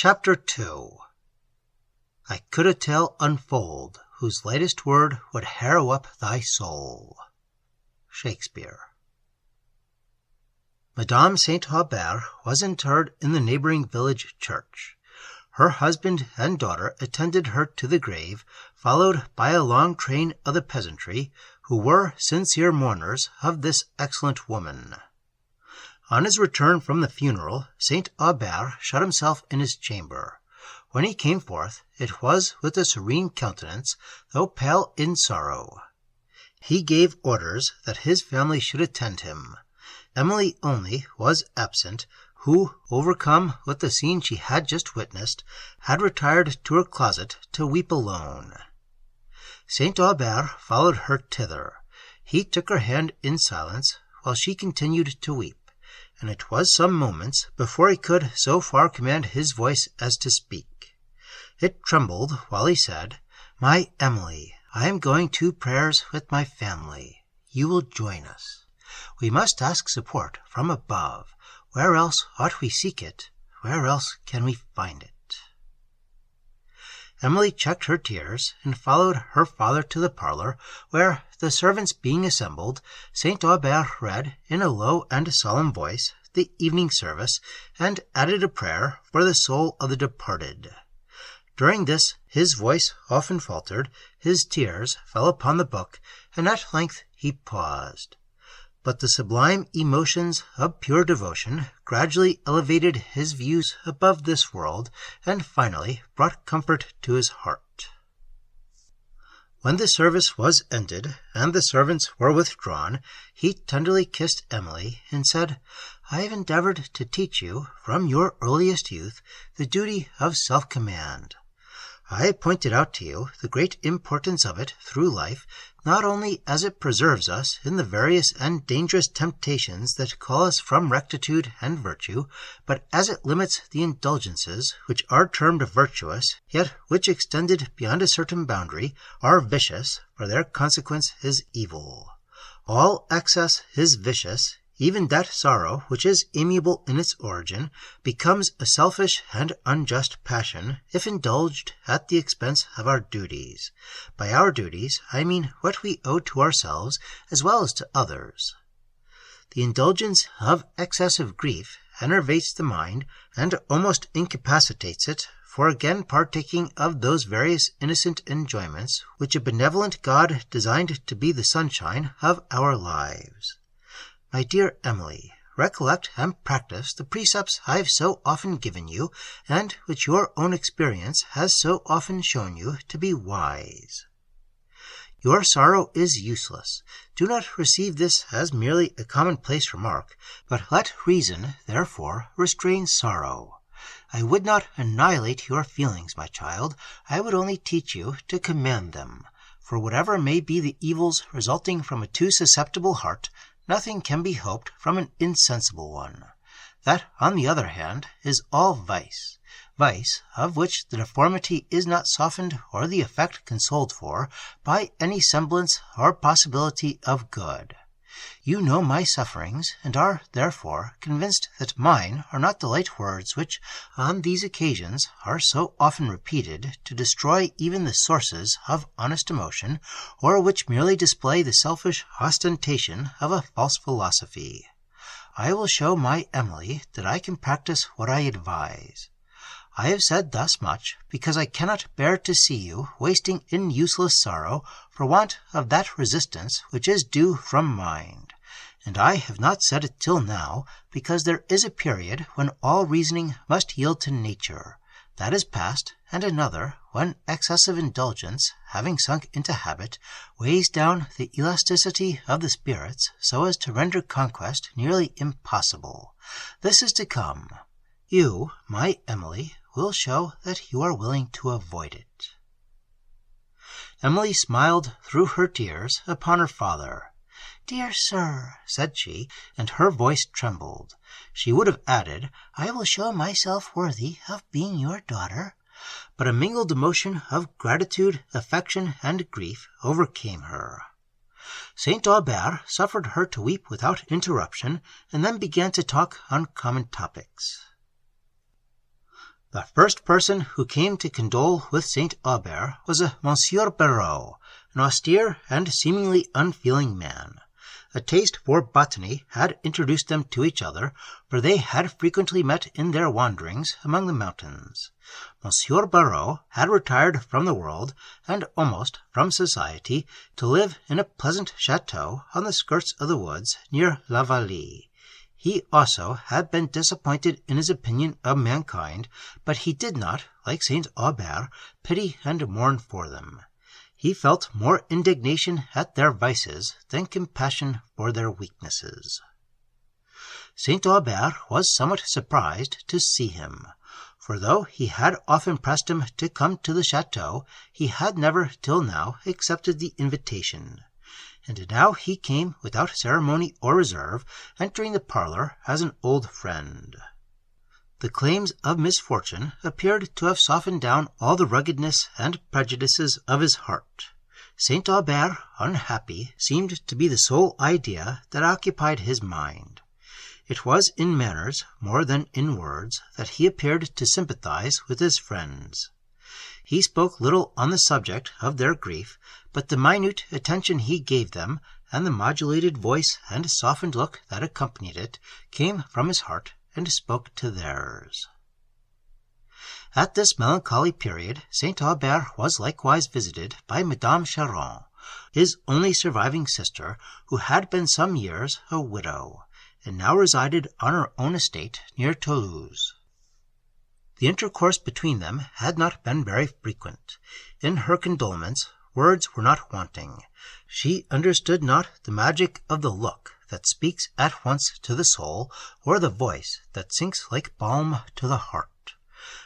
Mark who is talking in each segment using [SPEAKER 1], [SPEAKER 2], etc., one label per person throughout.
[SPEAKER 1] Chapter 2. I could a tale unfold, whose lightest word would harrow up thy soul. Shakespeare. Madame St. Aubert was interred in the neighboring village church. Her husband and daughter attended her to the grave, followed by a long train of the peasantry, who were sincere mourners of this excellent woman. On his return from the funeral, St. Aubert shut himself in his chamber. When he came forth, it was with a serene countenance, though pale in sorrow. He gave orders that his family should attend him. Emily only was absent, who, overcome with the scene she had just witnessed, had retired to her closet to weep alone. St. Aubert followed her thither. He took her hand in silence, while she continued to weep, and it was some moments before he could so far command his voice as to speak. It trembled while he said, "My Emily, I am going to prayers with my family. You will join us. We must ask support from above. Where else ought we seek it? Where else can we find it?" Emily checked her tears, and followed her father to the parlor, where, the servants being assembled, St. Aubert read, in a low and solemn voice, the evening service, and added a prayer for the soul of the departed. During this his voice often faltered, his tears fell upon the book, and at length he paused. But the sublime emotions of pure devotion gradually elevated his views above this world, and finally brought comfort to his heart. When the service was ended, and the servants were withdrawn, he tenderly kissed Emily, and said, "I have endeavored to teach you, from your earliest youth, the duty of self-command. I have pointed out to you the great importance of it through life, not only as it preserves us in the various and dangerous temptations that call us from rectitude and virtue, but as it limits the indulgences which are termed virtuous, yet which, extended beyond a certain boundary, are vicious, for their consequence is evil. All excess is vicious. Even that sorrow which is amiable in its origin becomes a selfish and unjust passion if indulged at the expense of our duties. By our duties, I mean what we owe to ourselves as well as to others. The indulgence of excessive grief enervates the mind and almost incapacitates it for again partaking of those various innocent enjoyments which a benevolent God designed to be the sunshine of our lives. My dear Emily, recollect and practice the precepts I have so often given you, and which your own experience has so often shown you to be wise. Your sorrow is useless. Do not receive this as merely a commonplace remark, but let reason, therefore, restrain sorrow. I would not annihilate your feelings, my child. I would only teach you to command them. For whatever may be the evils resulting from a too susceptible heart, nothing can be hoped from an insensible one. That, on the other hand, is all vice, of which the deformity is not softened or the effect consoled for by any semblance or possibility of good. You know my sufferings, and are, therefore, convinced that mine are not the light words which, on these occasions, are so often repeated to destroy even the sources of honest emotion, or which merely display the selfish ostentation of a false philosophy. I will show my Emily that I can practice what I advise. I have said thus much because I cannot bear to see you wasting in useless sorrow for want of that resistance which is due from mind. And I have not said it till now, because there is a period when all reasoning must yield to nature. That is past, and another, when excessive indulgence, having sunk into habit, weighs down the elasticity of the spirits so as to render conquest nearly impossible. This is to come. You, my Emily, will show that you are willing to avoid it." Emily smiled through her tears upon her father. "Dear sir," said she, and her voice trembled. She would have added, "I will show myself worthy of being your daughter," but a mingled emotion of gratitude, affection, and grief overcame her. St. Aubert suffered her to weep without interruption, and then began to talk on common topics. The first person who came to condole with St. Aubert was a Monsieur Barreau, an austere and seemingly unfeeling man. A taste for botany had introduced them to each other, for they had frequently met in their wanderings among the mountains. Monsieur Barreau had retired from the world, and almost from society, to live in a pleasant chateau on the skirts of the woods near La Vallée. He also had been disappointed in his opinion of mankind, but he did not, like St. Aubert, pity and mourn for them. He felt more indignation at their vices than compassion for their weaknesses. St. Aubert was somewhat surprised to see him, for though he had often pressed him to come to the chateau, he had never till now accepted the invitation. And now he came without ceremony or reserve, entering the parlour as an old friend. The claims of misfortune appeared to have softened down all the ruggedness and prejudices of his heart. St. Aubert, unhappy, seemed to be the sole idea that occupied his mind. It was in manners, more than in words, that he appeared to sympathize with his friends. He spoke little on the subject of their grief, but the minute attention he gave them, and the modulated voice and softened look that accompanied it, came from his heart and spoke to theirs. At this melancholy period, St. Aubert was likewise visited by Madame Charron, his only surviving sister, who had been some years a widow, and now resided on her own estate near Toulouse. The intercourse between them had not been very frequent. In her condolements, words were not wanting. She understood not the magic of the look that speaks at once to the soul, or the voice that sinks like balm to the heart.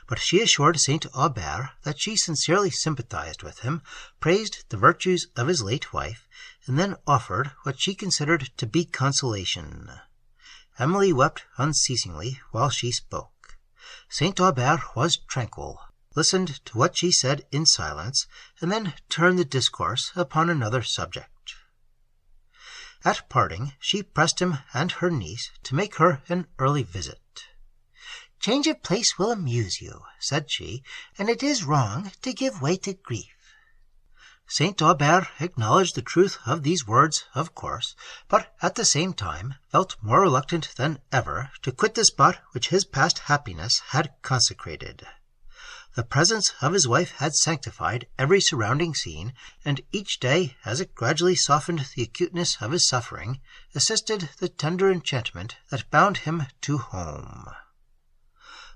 [SPEAKER 1] But she assured St. Aubert that she sincerely sympathized with him, praised the virtues of his late wife, and then offered what she considered to be consolation. Emily wept unceasingly while she spoke. St. Aubert was tranquil, listened to what she said in silence, and then turned the discourse upon another subject. At parting, she pressed him and her niece to make her an early visit. "Change of place will amuse you," said she, "and it is wrong to give way to grief." St. Aubert acknowledged the truth of these words, of course, but at the same time felt more reluctant than ever to quit the spot which his past happiness had consecrated. The presence of his wife had sanctified every surrounding scene, and each day, as it gradually softened the acuteness of his suffering, assisted the tender enchantment that bound him to home.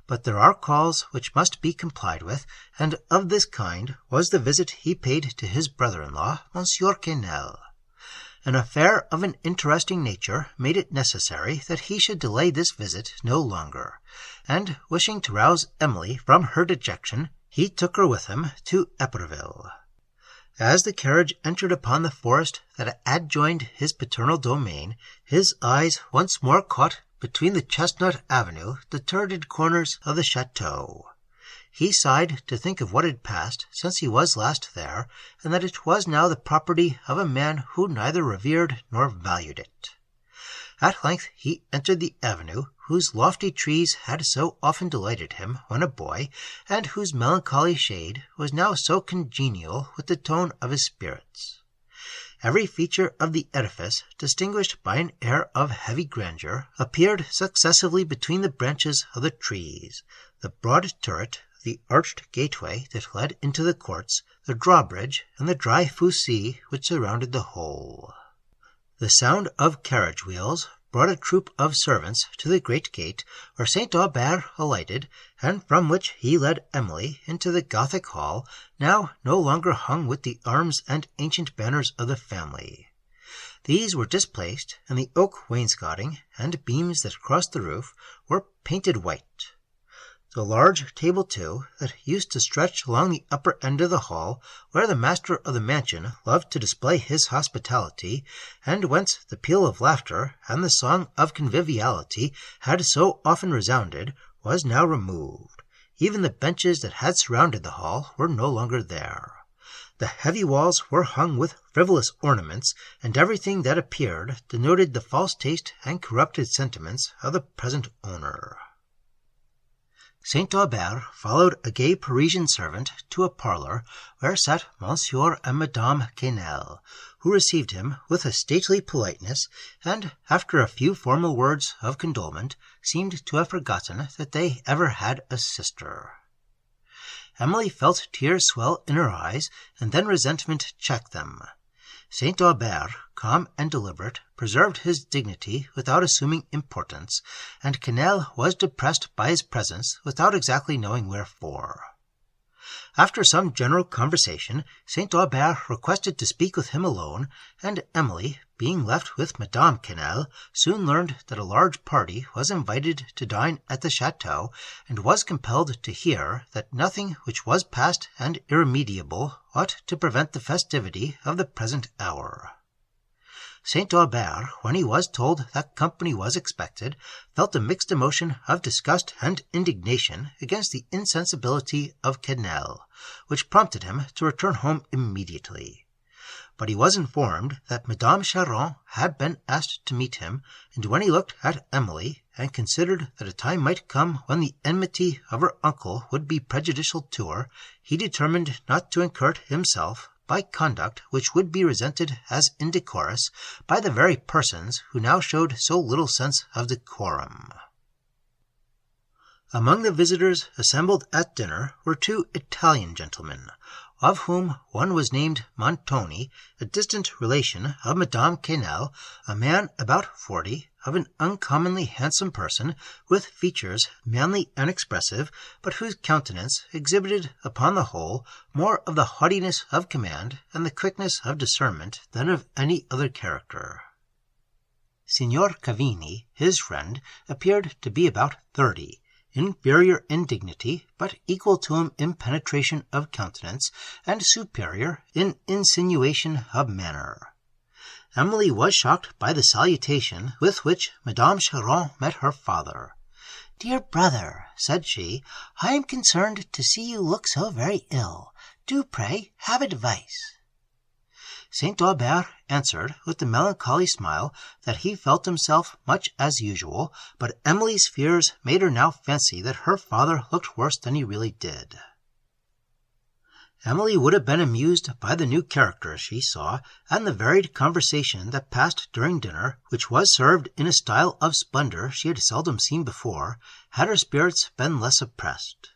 [SPEAKER 1] But there are calls which must be complied with, and of this kind was the visit he paid to his brother-in-law, Monsieur Quesnel. An affair of an interesting nature made it necessary that he should delay this visit no longer, and, wishing to rouse Emily from her dejection, he took her with him to Éperville. As the carriage entered upon the forest that adjoined his paternal domain, his eyes once more caught between the chestnut avenue the turreted corners of the chateau. He sighed to think of what had passed since he was last there, and that it was now the property of a man who neither revered nor valued it. At length he entered the avenue, whose lofty trees had so often delighted him when a boy, and whose melancholy shade was now so congenial with the tone of his spirits. Every feature of the edifice, distinguished by an air of heavy grandeur, appeared successively between the branches of the trees. The broad turret, the arched gateway that led into the courts, the drawbridge, and the dry fossé which surrounded the whole. The sound of carriage wheels brought a troop of servants to the great gate, where St. Aubert alighted, and from which he led Emily into the Gothic hall, now no longer hung with the arms and ancient banners of the family. These were displaced, and the oak wainscoting and beams that crossed the roof were painted white. The large table, too, that used to stretch along the upper end of the hall, where the master of the mansion loved to display his hospitality, and whence the peal of laughter and the song of conviviality had so often resounded, was now removed. Even the benches that had surrounded the hall were no longer there. The heavy walls were hung with frivolous ornaments, and everything that appeared denoted the false taste and corrupted sentiments of the present owner. St. Aubert followed a gay Parisian servant to a parlour where sat Monsieur and Madame Quesnel, who received him with a stately politeness, and, after a few formal words of condolement, seemed to have forgotten that they ever had a sister. Emily felt tears swell in her eyes, and then resentment checked them. St. Aubert, calm and deliberate, preserved his dignity without assuming importance, and Quesnel was depressed by his presence without exactly knowing wherefore. After some general conversation, St. Aubert requested to speak with him alone, and Emily, being left with Madame Quesnel, soon learned that a large party was invited to dine at the Château, and was compelled to hear that nothing which was past and irremediable ought to prevent the festivity of the present hour. St. Aubert, when he was told that company was expected, felt a mixed emotion of disgust and indignation against the insensibility of Quesnel, which prompted him to return home immediately. But he was informed that Madame Charron had been asked to meet him, and when he looked at Emily, and considered that a time might come when the enmity of her uncle would be prejudicial to her, he determined not to incur himself by conduct which would be resented as indecorous by the very persons who now showed so little sense of decorum. Among the visitors assembled at dinner were 2 Italian gentlemen, of whom one was named Montoni, a distant relation of Madame Quesnel, a man about 40, of an uncommonly handsome person, with features manly and expressive, but whose countenance exhibited, upon the whole, more of the haughtiness of command and the quickness of discernment than of any other character. Signor Cavini, his friend, appeared to be about 30, inferior in dignity, but equal to him in penetration of countenance, and superior in insinuation of manner. Emily was shocked by the salutation with which Madame Charron met her father. "Dear brother," said she, "I am concerned to see you look so very ill. Do, pray, have advice." St. Aubert answered with the melancholy smile that he felt himself much as usual, but Emily's fears made her now fancy that her father looked worse than he really did. Emily would have been amused by the new character she saw, and the varied conversation that passed during dinner, which was served in a style of splendour she had seldom seen before, had her spirits been less oppressed.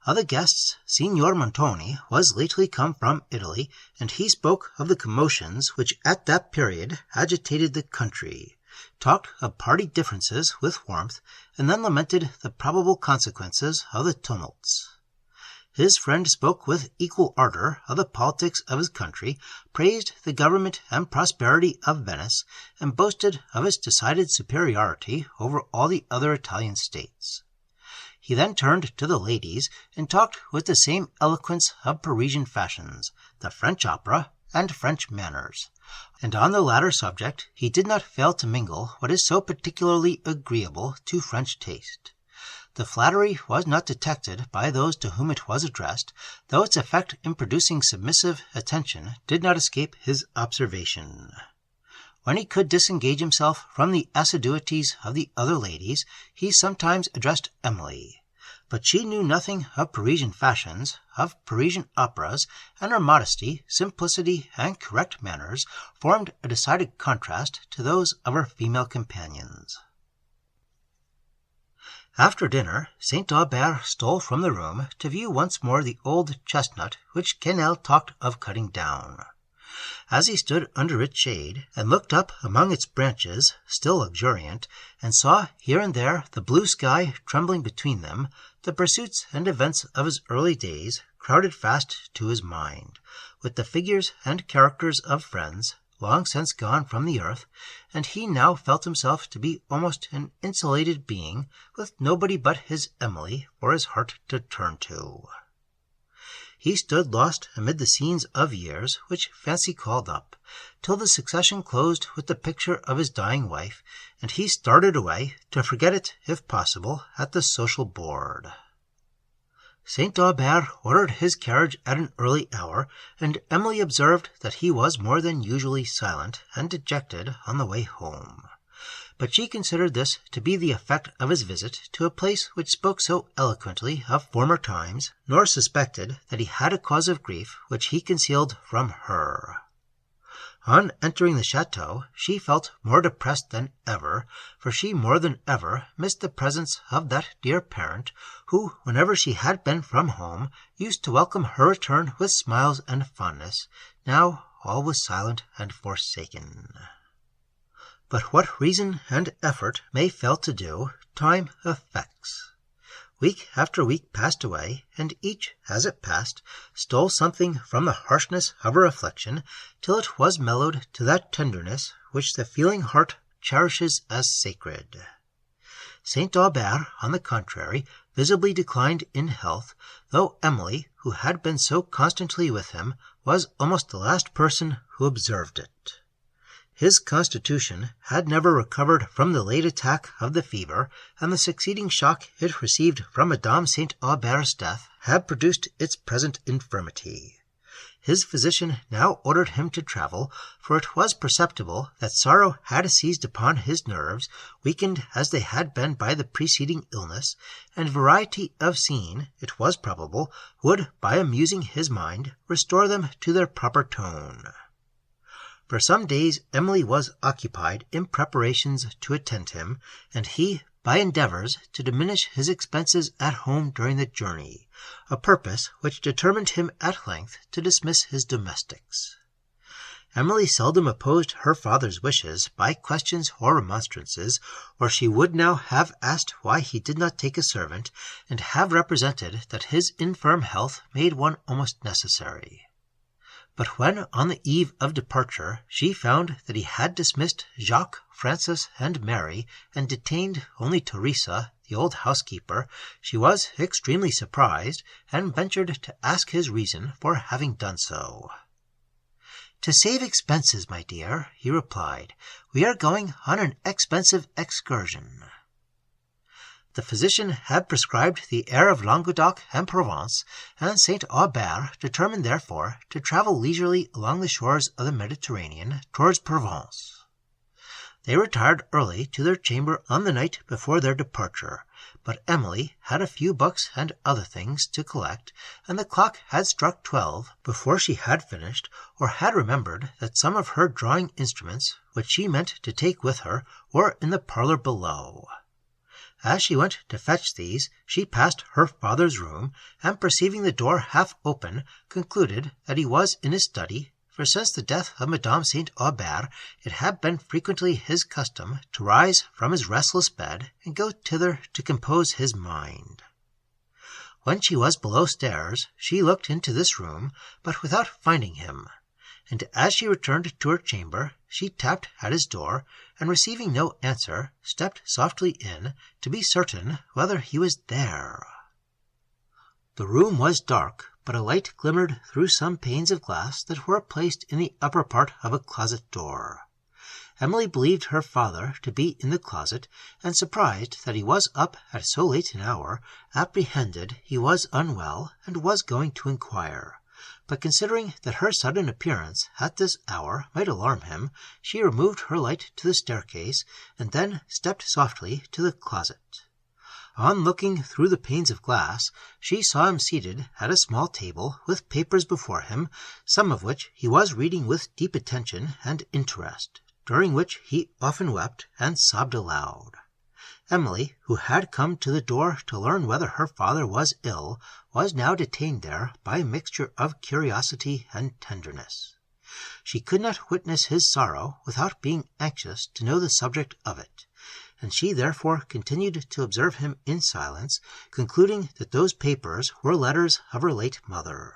[SPEAKER 1] Of the guests, Signor Montoni was lately come from Italy, and he spoke of the commotions which at that period agitated the country, talked of party differences with warmth, and then lamented the probable consequences of the tumults. His friend spoke with equal ardour of the politics of his country, praised the government and prosperity of Venice, and boasted of its decided superiority over all the other Italian states. He then turned to the ladies, and talked with the same eloquence of Parisian fashions, the French opera, and French manners, and on the latter subject he did not fail to mingle what is so particularly agreeable to French taste. The flattery was not detected by those to whom it was addressed, though its effect in producing submissive attention did not escape his observation. When he could disengage himself from the assiduities of the other ladies, he sometimes addressed Emily, but she knew nothing of Parisian fashions, of Parisian operas, and her modesty, simplicity, and correct manners formed a decided contrast to those of her female companions. After dinner, St. Aubert stole from the room to view once more the old chestnut which Quesnel talked of cutting down. As he stood under its shade, and looked up among its branches, still luxuriant, and saw here and there the blue sky trembling between them, the pursuits and events of his early days crowded fast to his mind, with the figures and characters of friends long since gone from the earth, and he now felt himself to be almost an insulated being, with nobody but his Emily for his heart to turn to. He stood lost amid the scenes of years which fancy called up, till the succession closed with the picture of his dying wife, and he started away to forget it, if possible, at the social board. St. Aubert ordered his carriage at an early hour, and Emily observed that he was more than usually silent and dejected on the way home. but she considered this to be the effect of his visit to a place which spoke so eloquently of former times, nor suspected that he had a cause of grief which he concealed from her. On entering the chateau, she felt more depressed than ever, for she more than ever missed the presence of that dear parent who, whenever she had been from home, used to welcome her return with smiles and fondness. Now all was silent and forsaken. But what reason and effort may fail to do, time effects. Week after week passed away, and each, as it passed, stole something from the harshness of her affliction, till it was mellowed to that tenderness which the feeling heart cherishes as sacred. St. Aubert, on the contrary, visibly declined in health, though Emily, who had been so constantly with him, was almost the last person who observed it. His constitution had never recovered from the late attack of the fever, and the succeeding shock it received from Madame St. Aubert's death had produced its present infirmity. His physician now ordered him to travel, for it was perceptible that sorrow had seized upon his nerves, weakened as they had been by the preceding illness, and variety of scene, it was probable, would, by amusing his mind, restore them to their proper tone. For some days Emily was occupied in preparations to attend him, and he by endeavours to diminish his expenses at home during the journey, a purpose which determined him at length to dismiss his domestics. Emily seldom opposed her father's wishes by questions or remonstrances, or she would now have asked why he did not take a servant, and have represented that his infirm health made one almost necessary. But when, on the eve of departure, she found that he had dismissed Jacques, Francis, and Mary, and detained only Teresa, the old housekeeper, she was extremely surprised, and ventured to ask his reason for having done so. "To save expenses, my dear," he replied. "We are going on an expensive excursion." The physician had prescribed the air of Languedoc and Provence, and St. Aubert determined therefore to travel leisurely along the shores of the Mediterranean towards Provence. They retired early to their chamber on the night before their departure, but Emily had a few books and other things to collect, and the clock had struck 12 before she had finished, or had remembered that some of her drawing instruments, which she meant to take with her, were in the parlour below. As she went to fetch these, she passed her father's room, and perceiving the door half open, concluded that he was in his study, for since the death of Madame St. Aubert it had been frequently his custom to rise from his restless bed and go thither to compose his mind. When she was below stairs, she looked into this room, but without finding him, and as she returned to her chamber, she tapped at his door, and receiving no answer, stepped softly in, to be certain whether he was there. The room was dark, but a light glimmered through some panes of glass that were placed in the upper part of a closet door. Emily believed her father to be in the closet, and surprised that he was up at so late an hour, apprehended he was unwell, and was going to inquire. But considering that her sudden appearance at this hour might alarm him, she removed her light to the staircase, and then stepped softly to the closet. On looking through the panes of glass, she saw him seated at a small table with papers before him, some of which he was reading with deep attention and interest, during which he often wept and sobbed aloud. Emily, who had come to the door to learn whether her father was ill, was now detained there by a mixture of curiosity and tenderness. She could not witness his sorrow without being anxious to know the subject of it, and she therefore continued to observe him in silence, concluding that those papers were letters of her late mother.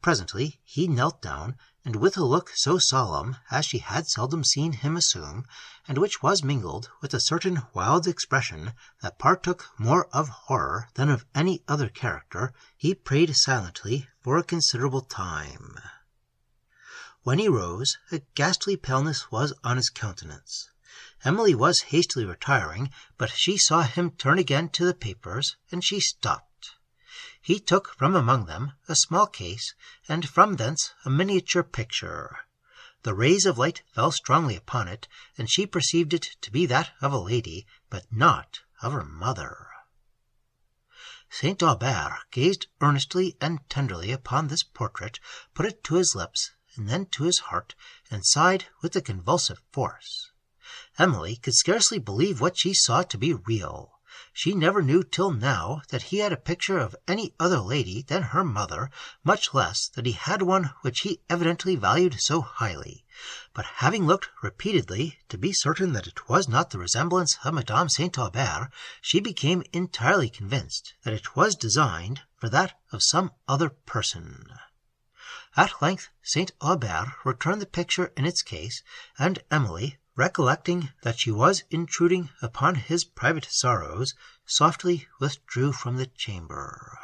[SPEAKER 1] Presently he knelt down, and with a look so solemn as she had seldom seen him assume, and which was mingled with a certain wild expression that partook more of horror than of any other character, he prayed silently for a considerable time. When he rose, a ghastly paleness was on his countenance. Emily was hastily retiring, but she saw him turn again to the papers, and she stopped. He took from among them a small case, and from thence a miniature picture. The rays of light fell strongly upon it, and she perceived it to be that of a lady, but not of her mother. St. Aubert gazed earnestly and tenderly upon this portrait, put it to his lips, and then to his heart, and sighed with a convulsive force. Emily could scarcely believe what she saw to be real. She never knew till now that he had a picture of any other lady than her mother, much less that he had one which he evidently valued so highly. But having looked repeatedly to be certain that it was not the resemblance of Madame St. Aubert, she became entirely convinced that it was designed for that of some other person. At length St. Aubert returned the picture in its case, and Emily, recollecting that she was intruding upon his private sorrows, softly withdrew from the chamber.